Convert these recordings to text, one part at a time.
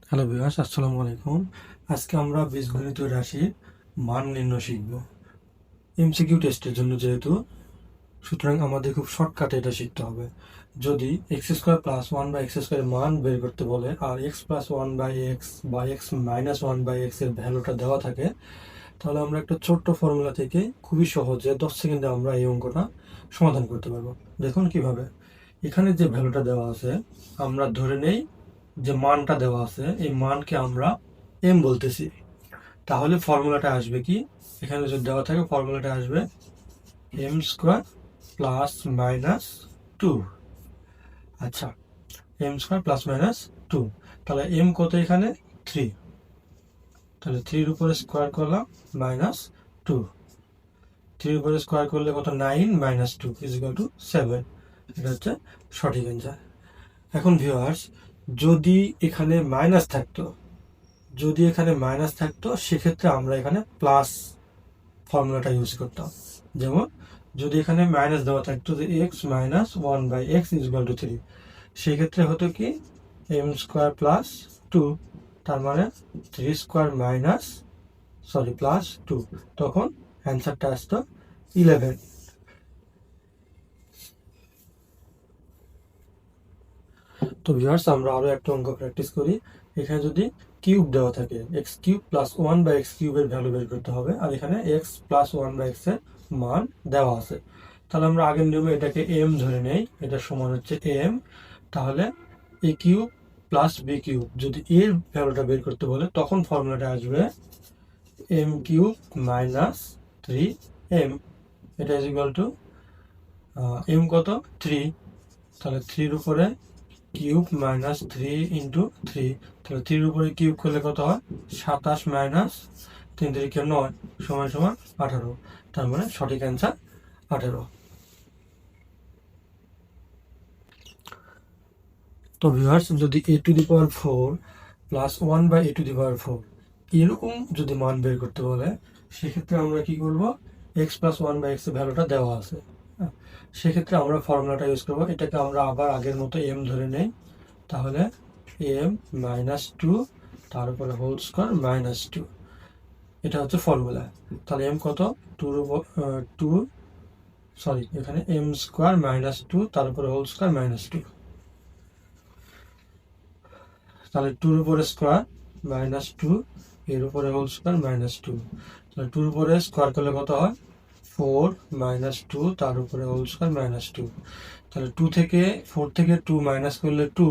Hello viewers, আসসালামু আলাইকুম। আজকে আমরা বীজগণিত রাশির মান নির্ণয় শিখব এমসিকিউ টেস্টের জন্য, যেহেতু সুতরাং আমাদের খুব শর্টকাটে এটা শিখতে হবে। যদি x square plus one by x স্কোয়ারের মান বের করতে বলে আর x plus one by x বা x minus one by x এর ভ্যালুটা দেওয়া থাকে, তাহলে আমরা একটা ছোট্ট ফর্মুলা থেকে খুবই সহজে 10 সেকেন্ডে আমরা এই অঙ্কটা সমাধান করতে পারবো। দেখুন কিভাবে। এখানে যে ভ্যালুটা দেওয়া আছে, আমরা ধরে নেই যে মানটা দেওয়া আছে, এই মানকে আমরা এম বলতেছি। তাহলে ফর্মুলাটা আসবে কি, এখানে যদি দেওয়া থাকে ফর্মুলাটা আসবে m square plus minus two. আচ্ছা, m square plus minus two, তাহলে এম কত এখানে 3, তাহলে 3-র উপরে স্কোয়ার করলাম মাইনাস টু, 3-র উপরে স্কোয়ার করলে কত 9 minus two is equal to 7। এটা হচ্ছে সঠিক অ্যান্সার। এখন ভিউয়ার্স, যদি এখানে মাইনাস থাকতো, সেক্ষেত্রে আমরা এখানে প্লাস ফর্মুলাটা ইউজ করতাম। যেমন যদি এখানে মাইনাস দেওয়া থাকতো যে x minus one by x is equal to 3, সেক্ষেত্রে হতো কি এম স্কোয়ার প্লাস টু, তার মানে 3 স্কোয়ার মাইনাস প্লাস টু, তখন অ্যান্সারটা আসতো 11। তো ভিউয়ার্স, আমরা আরো একটা অঙ্ক প্র্যাকটিস করি। এখানে যদি কিউব দেওয়া থাকে, x cube plus one by x কিউবের ভ্যালু বের করতে হবে, আর এখানে x plus one by x এর মান দেওয়া আছে। তাহলে আমরা আগের নিয়মে এটাকে এম ধরে নেই, এটা সমান হচ্ছে এম। তাহলে এ কিউব প্লাস বি কিউব, যদি এর ভ্যালুটা বের করতে বলে তখন ফর্মুলাটা আসবে এম কিউব মাইনাস 3m। এটা ইজ ইকুয়াল টু এম কত 3, তাহলে 3-র উপরে কিউব মাইনাস 3 × 3, তাহলে 3-র উপরে কিউব করলে কত হয় 27 মাইনাস 3 × 9 সমান সমান 18, তার মানে সঠিক অ্যান্সার 18। তো ভিউয়ার্স, যদি a⁴ প্লাস 1 বাই a⁴ এরকম যদি মান বের করতে বলে, সেক্ষেত্রে আমরা কি করব, x plus one by x এর ভ্যালুটা দেওয়া আছে। সেক্ষেত্রে আমরা ফর্মুলাটা ইউজ করবো, এটাকে আমরা আবার আগের মতো এম ধরে নেই। তাহলে এম মাইনাস টু, তার উপরে হোল স্কোয়ার মাইনাস টু, এটা হচ্ছে ফর্মুলা। তাহলে এম কত এখানে এম স্কোয়ার মাইনাস টু, তার উপরে হোল স্কোয়ার মাইনাস টু, তাহলে 2-র উপরে স্কোয়ার মাইনাস টু, এর উপরে হোল স্কোয়ার মাইনাস টু, তাহলে 2-র উপরে স্কোয়ার করলে কত হয় 4 মাইনাস টু, তার উপরে হোল স্কোয়ার মাইনাস টু, তাহলে 4 থেকে 2 মাইনাস করলে 2,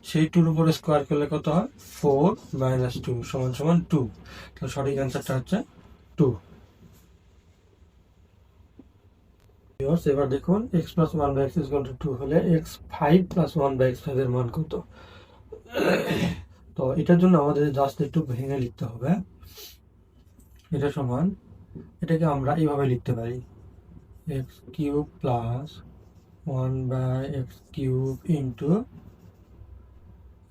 সেই 2-র উপরে স্কোয়ার করলে কত হয় 4 মাইনাস টু সমান সমান 2, তাহলে সঠিক অ্যান্সারটা হচ্ছে 2। এবার দেখুন, x plus one by x is equal to 2 হলে x 5 plus one by x 5 এর মান কত? তো এটার জন্য আমাদের জাস্ট একটু ভেঙে লিখতে হবে। এটা সমান, এটাকে আমরা এইভাবে লিখতে পারি, x cube plus one by x cube into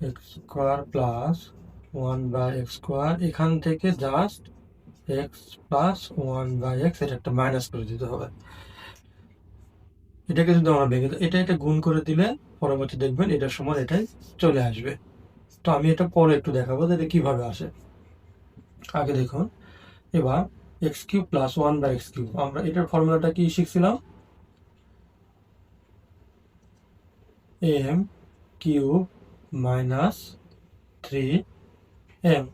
x square plus one by x square. এখান থেকে just x plus one by x এটা একটা মাইনাস করে দিতে হবে। এটাকে যদি আমরা ভেঙে এটা গুণ করে দিলে পরবর্তী দেখবেন এটার সমান এটাই চলে আসবে। তো আমি এটা পরে একটু দেখাবো যে এটা কিভাবে আসে। আগে দেখুন, এবার x cube plus one by x cube, আমরা এটার ফর্মুলাটা কি শিখছিলাম, এম কিউব মাইনাস 3m।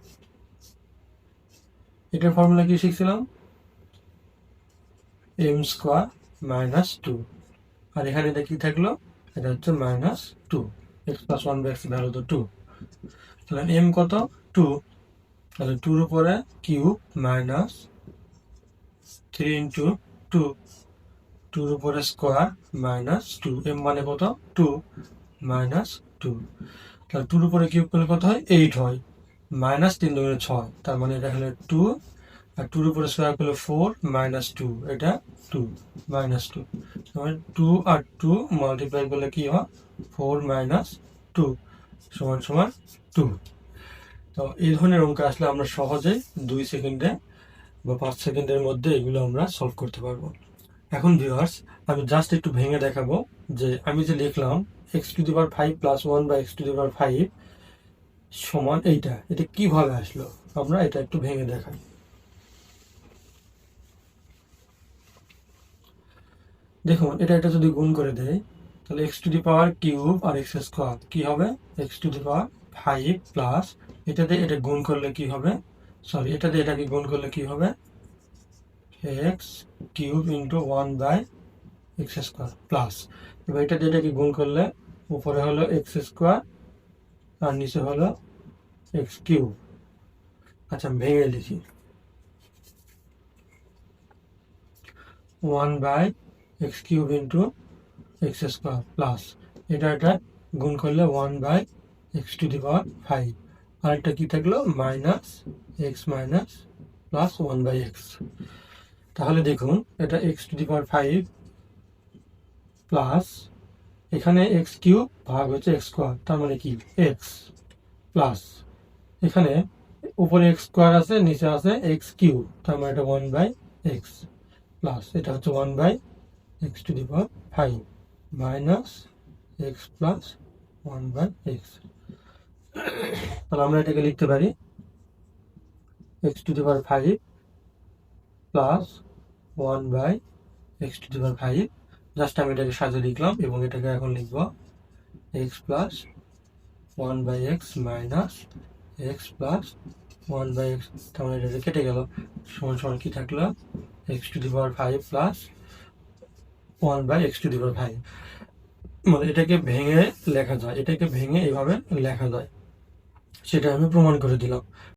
এটার ফর্মুলা কি শিখছিলাম, এম স্কোয়ার মাইনাস টু, আর এখানে এটা কি থাকলো, এটা হচ্ছে minus two, x plus one by x value তো 2, তাহলে এম কত 2, তাহলে 2-র উপরে কিউব মাইনাস 3 × 2, 2-র উপরে স্কোয়ার মাইনাস 2, এম মানে কত 2 মাইনাস 2, তাহলে 2-র উপরে কিউব করলে কত হয় 8 হয়, মাইনাস 3 × 6, তার মানে এটা হলো 2, আর 2-র উপরে স্কোয়ার করলে 4 মাইনাস 2, এটা 2 মাইনাস 2, মানে 2 আর 2 মাল্টিপ্লাই করলে কি হয় 4 মাইনাস 2 সমান সমান 2। তো এই ধরনের অঙ্ক আসলে আমরা সহজেই 2 সেকেন্ডে বা 5 সেকেন্ডের মধ্যে এগুলো আমরা সলভ করতে পারবো। এখন ভিউয়ার্স, আমি জাস্ট একটু ভেঙে দেখাবো যে আমি যে লিখলাম x⁵ প্লাস 1 বাই x⁵, সমান এইটা, এটা কিভাবে আসলো আমরা এটা একটু ভেঙে দেখাই। দেখুন এটা যদি গুণ করে দেয় তাহলে x to the power cube আর এক্স স্কোয়ার কি হবে, x to the power 5 plus এটাতে এটা গুণ করলে কি হবে, সরি এটাতে এটাকে গুণ করলে কি হবে, x cube into 1/x square plus, এবার এটাতে এটাকে গুণ করলে উপরে হলো এক্স স্কোয়ার আর নিচে হলো এক্স কিউব। আচ্ছা ভেঙে লিখি, 1/x cube into x square plus এটা গুণ করলে 1/x টু দি পাওয়ার 5, আর একটা কি থাকলো minus x minus plus 1/x। তাহলে দেখুন এটা x to the power 5 plus এখানে এক্স কিউব ভাগ হচ্ছে এক্স স্কোয়ার, তার মানে কি এক্স প্লাস এখানে উপরে এক্স স্কোয়ার আছে নিচে আছে এক্স কিউব, তার মানে এটা 1/x প্লাস এটা হচ্ছে 1/x to the power 5 minus x plus 1/x। তাহলে আমরা এটাকে লিখতে পারি এক্স টু দি পাওয়ার 5 প্লাস 1/x to the power 5, just আমি এটাকে সাজিয়ে লিখলাম এবং এটাকে এখন লিখবো x plus 1/x minus x plus 1/x, তার মানে এটা কেটে গেল, সমান সমান কি থাকলো এক্স টু দি পাওয়ার 5 প্লাস 1/x টু দি পাওয়ার 5। মানে এটাকে ভেঙে লেখা যায়, এটাকে ভেঙে এইভাবে লেখা যায়, সেটা আমি প্রমাণ করে দিলাম।